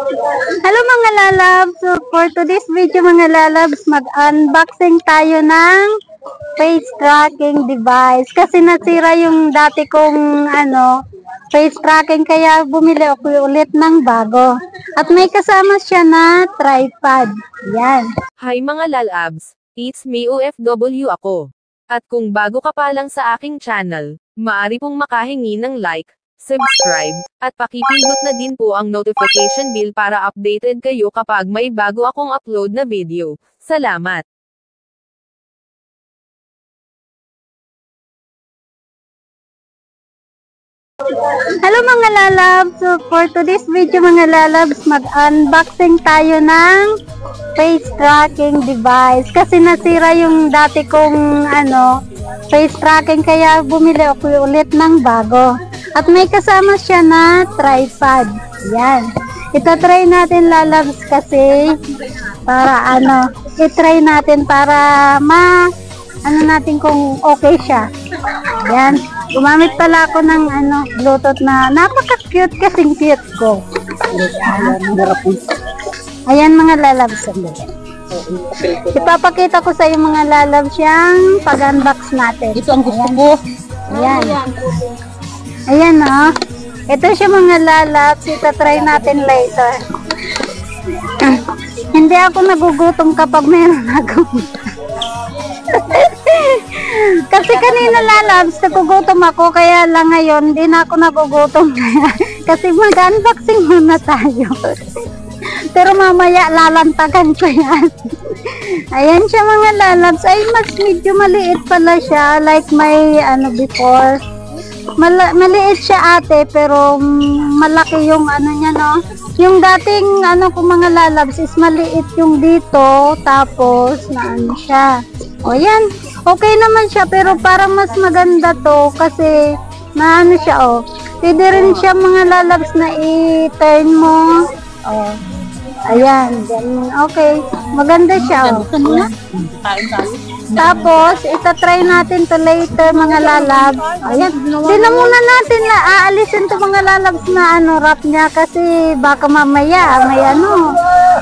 Hello mga lalabs! So for today's video mga lalabs, mag-unboxing tayo ng face tracking device. Kasi nasira yung dati kong face tracking, kaya bumili ako ulit ng bago. At may kasama siya na tripod. Yan. Hi mga lalabs! It's me OFW ako. At kung bago ka pa lang sa aking channel, maaari pong makahingi ng like, subscribe, at pakipindot na din po ang notification bell para updated kayo kapag may bago akong upload na video. Salamat! Hello mga lalabs! So for today's video mga lalabs, mag-unboxing tayo ng face tracking device. Kasi nasira yung dati kong face tracking, kaya bumili ako ulit ng bago. At may kasama siya na tripod. Yan. Ito-try natin lalabs kasi para i-try natin para natin kung okay siya. Yan. Gumamit pala ako ng Bluetooth na napaka-cute kasing cute ko. Ayan mga lalabs. Ipapakita ko sa iyo mga lalabs yung pag-unbox natin. Ito ang gusto ko. Ayan. Ayan ito siya mga lalabs. Ita-try natin later. Hindi ako nagugutom kapag mayroon ako. Kasi kanina lalabs, nagugutom ako, kaya lang ngayon, hindi na ako nagugutom. Kasi mag-unboxing muna tayo. Pero mamaya lalantagan ko yan. Ayan siya mga lalabs. Ay, mas medyo maliit pala siya. Like may before. Maliit siya ate, pero malaki yung niya Yung dating ko mga lalabs is maliit yung dito, tapos siya. O yan, okay naman siya, pero parang mas maganda to kasi siya pwede rin siya mga lalabs na i-turn mo. Ayan, ganun. Okay, maganda siya Tapos, itatry natin to later mga lalabs. Ayan, sila muna natin na aalisin to mga lalabs na wrap niya kasi baka mamaya may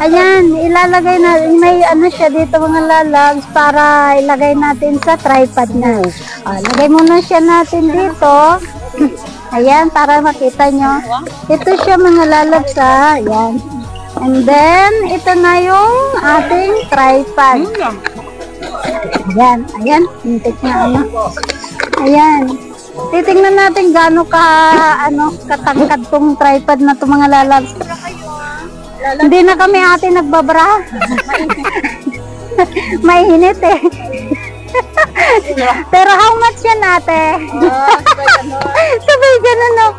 Ayan, ilalagay na, may siya dito mga lalabs para ilagay natin sa tripod na. Lagay muna siya natin dito. Ayan, para makita nyo. Ito siya mga lalabs Ayan. And then, ito na yung ating tripod. Ayan, ayan. Hintik na Ayan. Titingnan natin gaano katangkad tong tripod na to mga lalabs. Hindi na kami ate nagbabra. May hinit Pero how much yan ate? Sabay ganun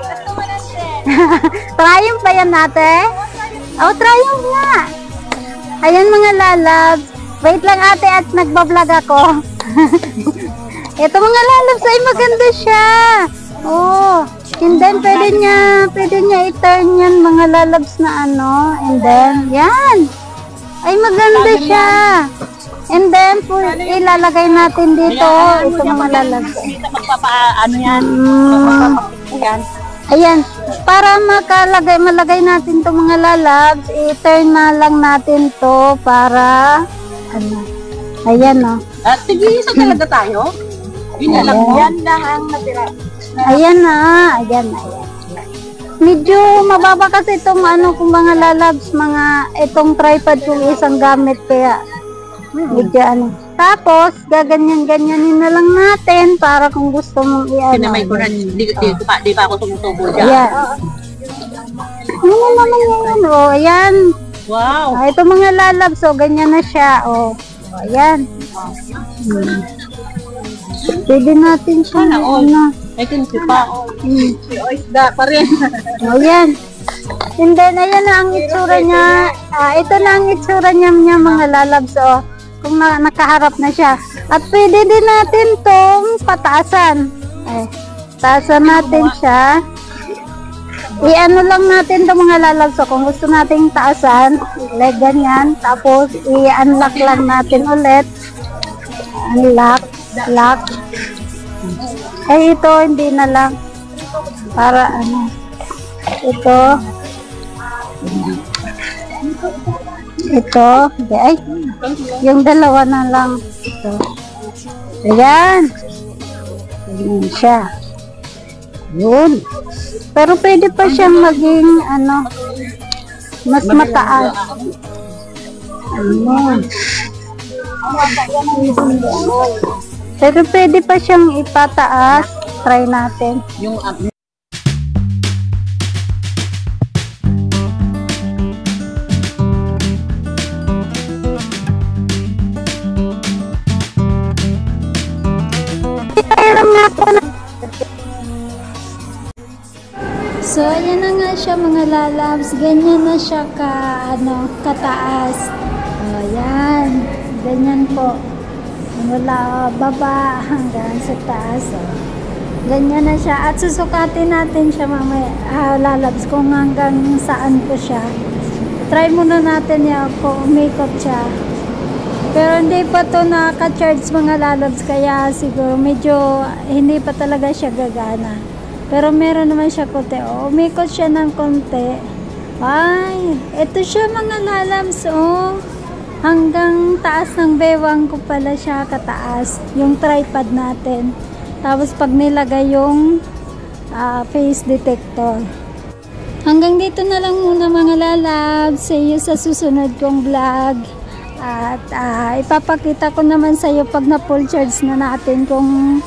Triumph pa yan ate? Triumph nga. Ayan mga lalabs. Wait lang ate at nagbablog ako. Ito mga lalabs ay maganda siya. And then pwede niya i-turn yan mga lalabs na and then yan. Ay maganda siya. And then ilalagay natin dito ito mga lalabs. Ayan, para malagay natin to mga lalabs, i-turn na lang natin to para ayan Sige, isa talaga tayo. Yan lang ang natira. Ayan ayan. Medyo mababa kasi itong kung mga lalabs, itong tripod kung isang gamit, kaya medyo Tapos, gaganyan-ganyanin na lang natin para kung gusto mong May kuran, di pa ako tumutubo dyan. Ayan. Ayan. Wow. Ito mga lalabs, ganyan na siya. Ayan. Pwede natin siya Ay, kinsi pa. Isda pa rin. Ayan. And then, ayan na ang itsura niya. Ito na ang itsura niya mga lalabs. Kung nakaharap na siya. At pwede din natin tong pataasan. Taasan natin siya. Lang natin itong mga lalabs. Kung gusto nating taasan, like ganyan. Tapos, i-unlock lang natin ulit. Unlock. Lock. Ito, hindi na lang. Para ito. Ito. Ay, yung dalawa na lang. Ito. Ayan. Ayan siya. Yun. Pero pwede pa siyang maging, ano, mas mataas. Ayan. Pero pwede pa siyang ipataas. Try natin. Yung So, ayan na nga siya mga lalabs. Ganyan na siya kataas. O, yan. Ganyan po. Mula baba hanggang sa taas. O. Ganyan na siya. At susukatin natin siya mamaya, lalabs, kung hanggang saan po siya. Try muna natin yung kung umikot siya. Pero hindi pa to nakaka-charge mga lalabs. Kaya siguro medyo hindi pa talaga siya gagana. Pero meron naman siya konti. O, umikot siya ng konti. Ay, ito siya mga lalabs. O, hanggang taas ng bewang ko pala siya kataas. Yung tripod natin. Tapos pag nilagay yung face detector. Hanggang dito na lang muna mga lalabs. See you sa susunod kong vlog. At ipapakita ko naman sa iyo pag na full charge na natin kung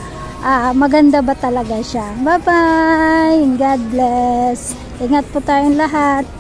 maganda ba talaga siya. Bye bye! God bless! Ingat po tayong lahat!